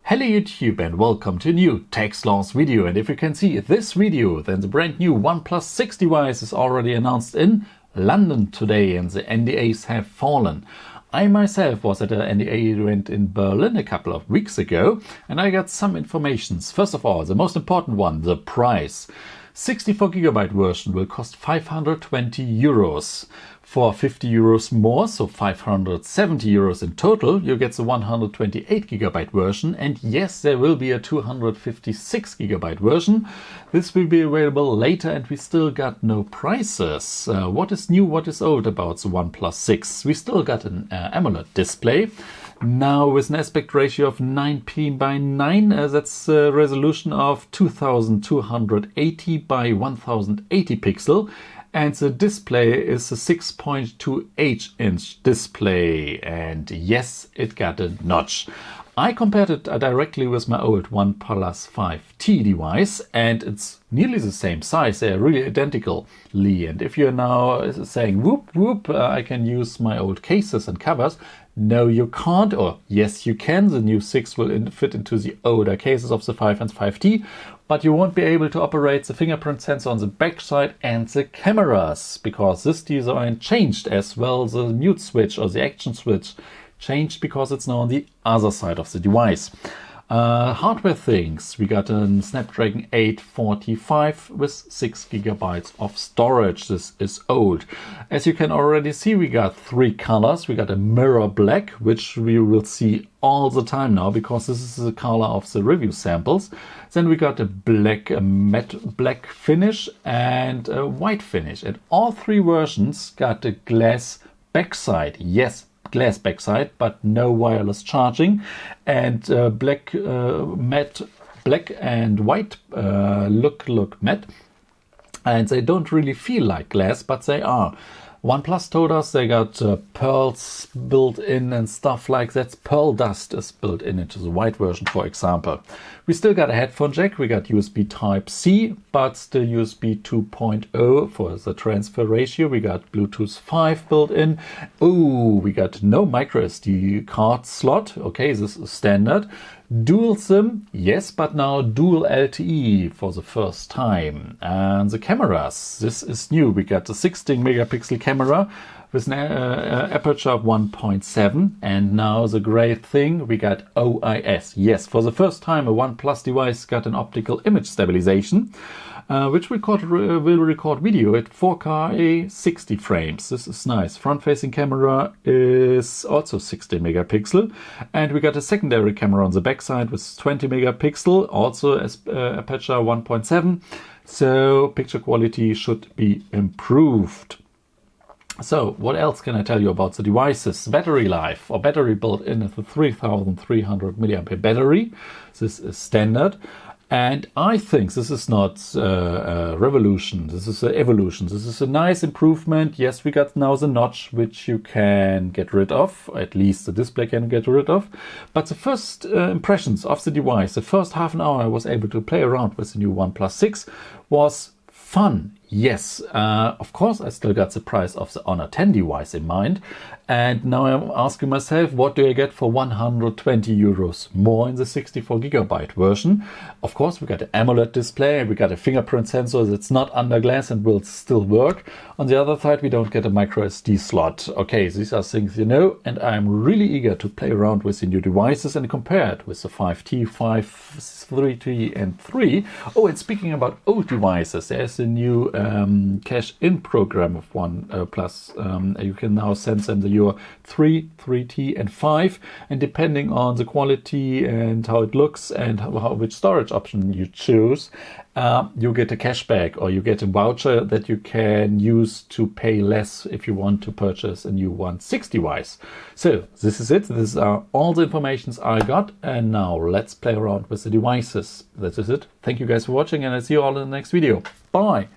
Hello YouTube and welcome to a new Techsloth video, and if you can see this video, then the brand new OnePlus 6 device is already announced in London today and the NDAs have fallen. I myself was at an NDA event in Berlin a couple of weeks ago and I got some informations. First of all, the most important one, the price. 64GB version will cost 520 euros. For 50 euros more, so 570 euros in total, you get the 128GB version, and yes, there will be a 256GB version. This will be available later and we still got no prices. What is new, what is old about the OnePlus 6? We still got an AMOLED display. Now with an aspect ratio of 9p by 9, that's a resolution of 2280 by 1080 pixel. And the display is a 6.28 inch display, and yes, it got a notch. I compared it directly with my old OnePlus 5T device and it's nearly the same size. They're really identically. And if you're now saying whoop whoop, I can use my old cases and covers. No, you can't, or yes, you can. The new 6 will fit into the older cases of the 5 and 5T, but you won't be able to operate the fingerprint sensor on the back side and the cameras, because this design changed as well. The mute switch or the action switch changed because it's now on the other side of the device. Hardware things, we got a Snapdragon 845 with 6GB of storage. This is old. As you can already see, we got 3 colors. We got a mirror black, which we will see all the time now because this is the color of the review samples. Then we got a black, a matte black finish and a white finish. And all 3 versions got a glass backside. Yes, glass backside, but no wireless charging, and black matte, black and white look matte, and they don't really feel like glass, but they are. OnePlus told us they got pearls built in and stuff like that. Pearl dust is built in into the white version, for example. We still got a headphone jack. We got USB Type-C, but still USB 2.0 for the transfer ratio. We got Bluetooth 5 built in. Oh, we got no micro SD card slot. Okay, this is standard. Dual SIM, yes, but now dual LTE for the first time. And the cameras, this is new. We got the 16 megapixel camera with an aperture of 1.7, and now the great thing, we got OIS. Yes, for the first time a OnePlus device got an optical image stabilization, which will record video at 4K 60 frames. This is nice. Front-facing camera is also 16 megapixel, and we got a secondary camera on the backside with 20 megapixel, also as aperture 1.7. So picture quality should be improved. So what else can I tell you about the devices? Battery life, or battery built in with a 3300 mAh battery. This is standard. And I think this is not a revolution, this is an evolution. This is a nice improvement. Yes, we got now the notch, which you can get rid of, at least the display can get rid of. But the first impressions of the device, the first half an hour I was able to play around with the new OnePlus 6 was fun. Yes, of course I still got the price of the Honor 10 device in mind, and now I'm asking myself, what do I get for 120 euros more in the 64GB version? Of course we got an AMOLED display, we got a fingerprint sensor that's not under glass and will still work. On the other side we don't get a micro SD slot. Okay, these are things you know, and I'm really eager to play around with the new devices and compare it with the 5T, 3T and 3. Oh, and speaking about old devices, there's a new cash-in program of OnePlus. You can now send them your 3, 3T and 5, and depending on the quality and how it looks and which storage option you choose, you get a cashback or you get a voucher that you can use to pay less if you want to purchase a new One 6 device. So this is it. These are all the informations I got, and now let's play around with the devices. That is it. Thank you guys for watching, and I'll see you all in the next video. Bye!